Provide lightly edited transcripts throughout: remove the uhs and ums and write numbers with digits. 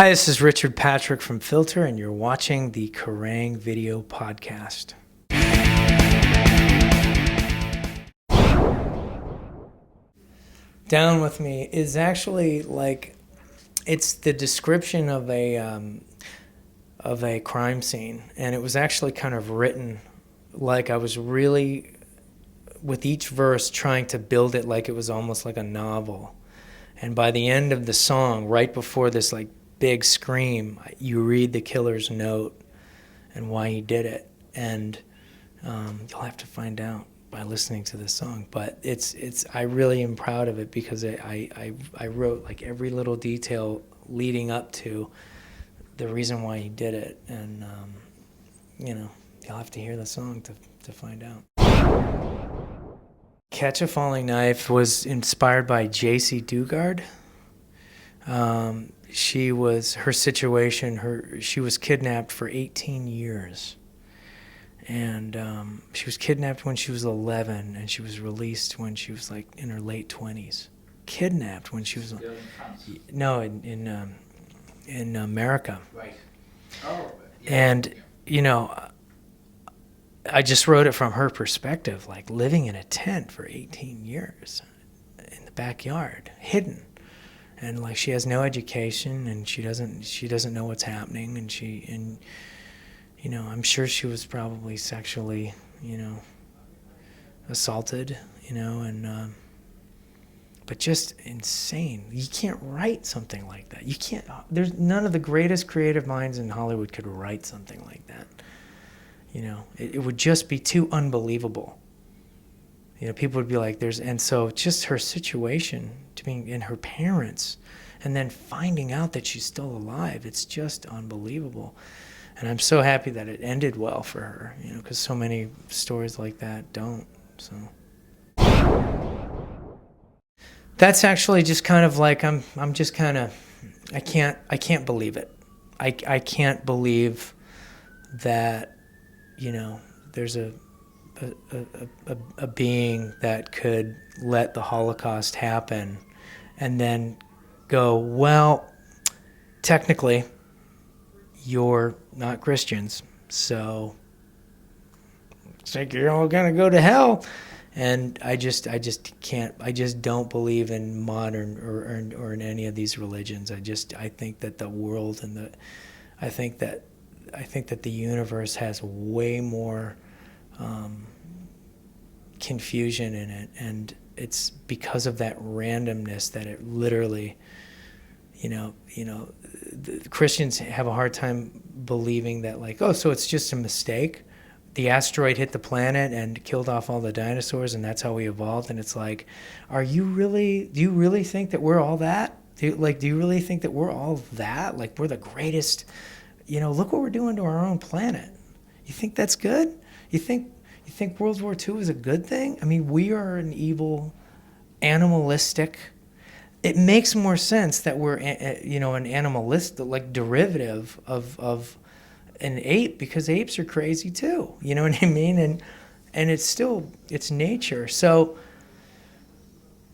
Hi, this is Richard Patrick from Filter, and you're watching the Kerrang video podcast. Down with Me is actually like, it's the description of a crime scene, and it was actually kind of written like I was really, with each verse, trying to build it like it was almost like a novel. And by the end of the song, right before this like big scream, you read the killer's note and why he did it, and you'll have to find out by listening to this song. But I really am proud of it because I wrote like every little detail leading up to the reason why he did it, and you'll have to hear the song to find out. Catch a Falling Knife was inspired by J.C. Dugard. She was kidnapped for 18 years. And she was kidnapped when she was 11, and she was released when she was like in her late 20s. Kidnapped when she was... Still in France? No, in America. Right. Oh. Yeah. And, I just wrote it from her perspective, like living in a tent for 18 years in the backyard, hidden. And like she has no education, and she doesn't know what's happening, and I'm sure she was probably sexually, assaulted, but just insane. You can't write something like that. You can't. There's none of the greatest creative minds in Hollywood could write something like that. It would just be too unbelievable. People would be like, and so just her situation to being and her parents, and then finding out that she's still alive, it's just unbelievable. And I'm so happy that it ended well for her, because so many stories like that don't. So that's actually just kind of like, I'm just kind of, I can't believe it. I can't believe that, there's a being that could let the Holocaust happen and then go, well, technically, you're not Christians, so it's like you're all gonna go to hell. And I just can't. I just don't believe in modern or in any of these religions. I think that the world and I think that the universe has way more confusion in it, and it's because of that randomness that it literally, the Christians have a hard time believing that, like, oh, so it's just a mistake. The asteroid hit the planet and killed off all the dinosaurs, and that's how we evolved. And it's like, do you really think that we're all that? Do you really think that we're all that? Like, we're the greatest, look what we're doing to our own planet. You think that's good? You think World War II is a good thing? I mean, we are an evil, animalistic. It makes more sense that we're, an animalistic, like, derivative of an ape, because apes are crazy too. You know what I mean? And it's nature. So,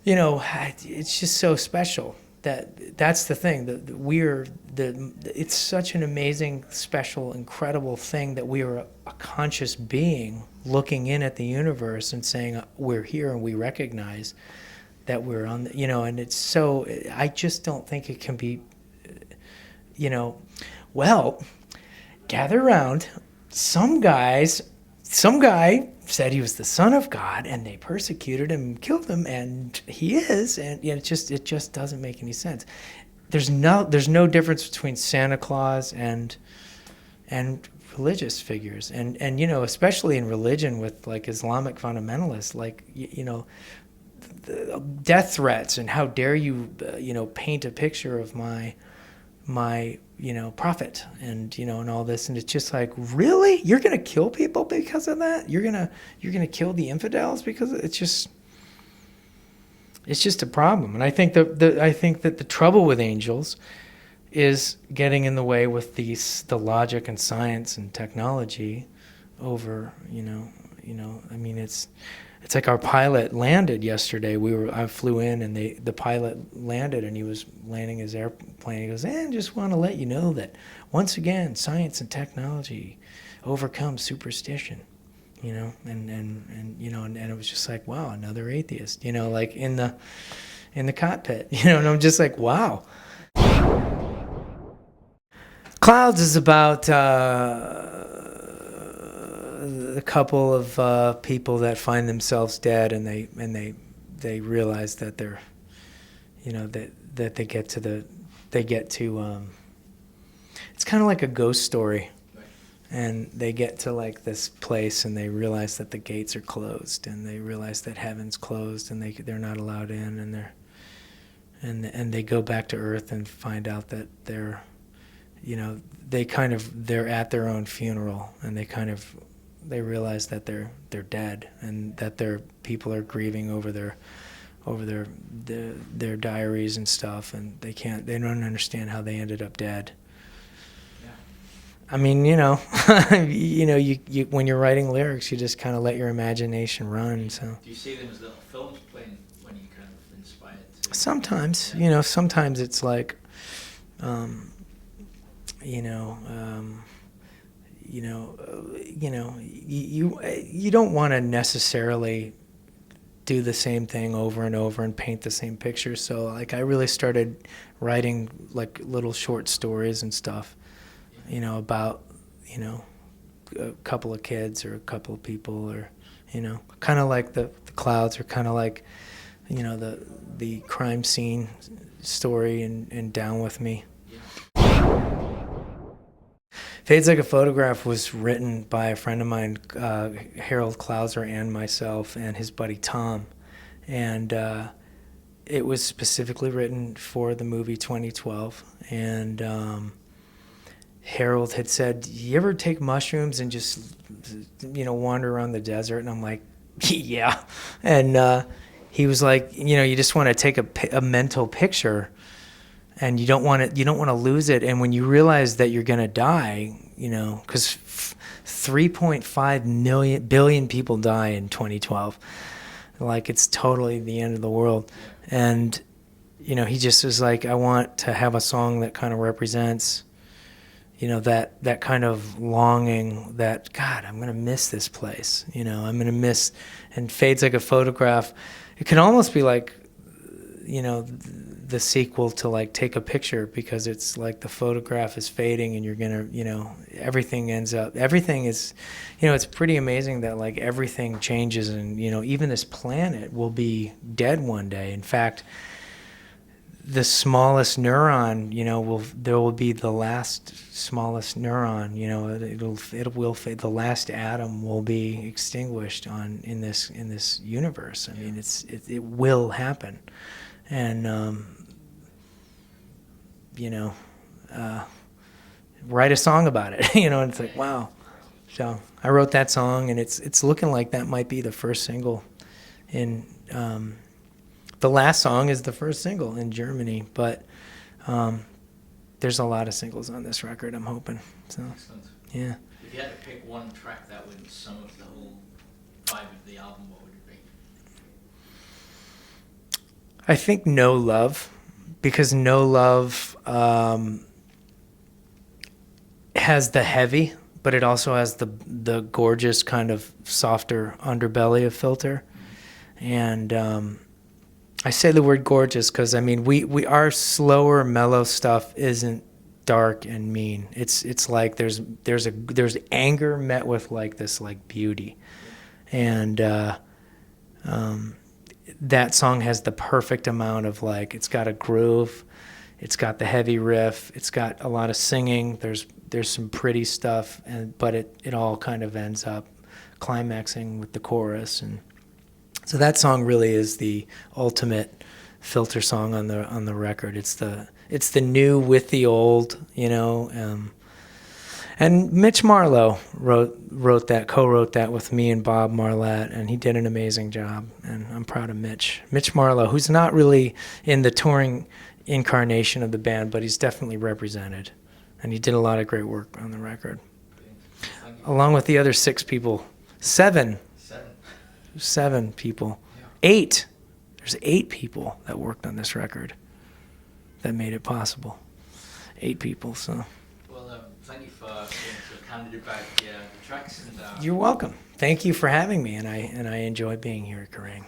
it's just so special. That's the thing. It's such an amazing, special, incredible thing that we are a conscious being looking in at the universe and saying we're here, and we recognize that we're on the, and it's so, I just don't think it can be, well, gather around. Some guy said he was the Son of God, and they persecuted him and killed him, and he is, and it just doesn't make any sense. There's no difference between Santa Claus and religious figures, and especially in religion with like Islamic fundamentalists, like the death threats, and how dare you paint a picture of my prophet, and and all this, and it's just like, really, you're gonna kill people because of that? You're gonna kill the infidels because it's just a problem. And I think that the trouble with angels is getting in the way with the logic and science and technology over I mean, It's like our pilot landed yesterday. I flew in, and the pilot landed, and he was landing his airplane. He goes, "And just want to let you know that once again, science and technology overcome superstition." And it was just like, wow, another atheist, like in the cockpit, and I'm just like, wow. Clouds is about a couple of people that find themselves dead, and they realize that they're, that they get to it's kind of like a ghost story. And they get to like this place, and they realize that the gates are closed, and they realize that heaven's closed, and they're not allowed in, and they go back to Earth and find out that they're at their own funeral, and they realize that they're dead, and that their people are grieving over their diaries and stuff, and they don't understand how they ended up dead. I mean, you when you're writing lyrics, you just kind of let your imagination run. So. Do you see them as little films playing when you kind of inspired to? Sometimes, sometimes it's like, you don't want to necessarily do the same thing over and over and paint the same picture. So, like, I really started writing like little short stories and stuff. About, a couple of kids or a couple of people, or, kind of like the clouds, or kind of like, the crime scene story and Down With Me. Fades Like a Photograph was written by a friend of mine, Harold Klauser, and myself, and his buddy Tom. And it was specifically written for the movie 2012. And Harold had said, "You ever take mushrooms and just, wander around the desert?" And I'm like, "Yeah." And he was like, "You just want to take a mental picture, and you don't want to lose it. And when you realize that you're gonna die, because 3.5 billion people die in 2012, like it's totally the end of the world." And he just was like, "I want to have a song that kind of represents." That kind of longing that, God, I'm going to miss this place. I'm going to miss, and Fades Like a Photograph. It can almost be like, the sequel to like Take a Picture, because it's like the photograph is fading, and you're going to, everything is, it's pretty amazing that like everything changes, and, even this planet will be dead one day. In fact, the smallest neuron, there will be the last smallest neuron. It will fade. The last atom will be extinguished in this universe. I mean, it will happen, and write a song about it. And it's like, wow. So I wrote that song, and it's looking like that might be the first single in. The last song is the first single in Germany, but there's a lot of singles on this record, I'm hoping. So, excellent. Yeah. If you had to pick one track that would sum up the whole vibe of the album, what would it be? I think No Love, because No Love has the heavy, but it also has the gorgeous kind of softer underbelly of Filter. And I say the word gorgeous because, I mean, our slower, mellow stuff isn't dark and mean. It's like there's anger met with like this like beauty, and that song has the perfect amount of like, it's got a groove, it's got the heavy riff, it's got a lot of singing. There's some pretty stuff, but it all kind of ends up climaxing with the chorus. And so that song really is the ultimate Filter song on the record. It's the new with the old, and Mitch Marlowe co-wrote that with me and Bob Marlatt, and he did an amazing job, and I'm proud of Mitch Marlowe, who's not really in the touring incarnation of the band, but he's definitely represented, and he did a lot of great work on the record, along with the other 6 people. 7. 7 people. Yeah. 8. There's 8 people that worked on this record that made it possible. 8 people, so. Well, thank you for being so candid about the tracks. And You're welcome. Thank you for having me, and I enjoy being here at Kerrang.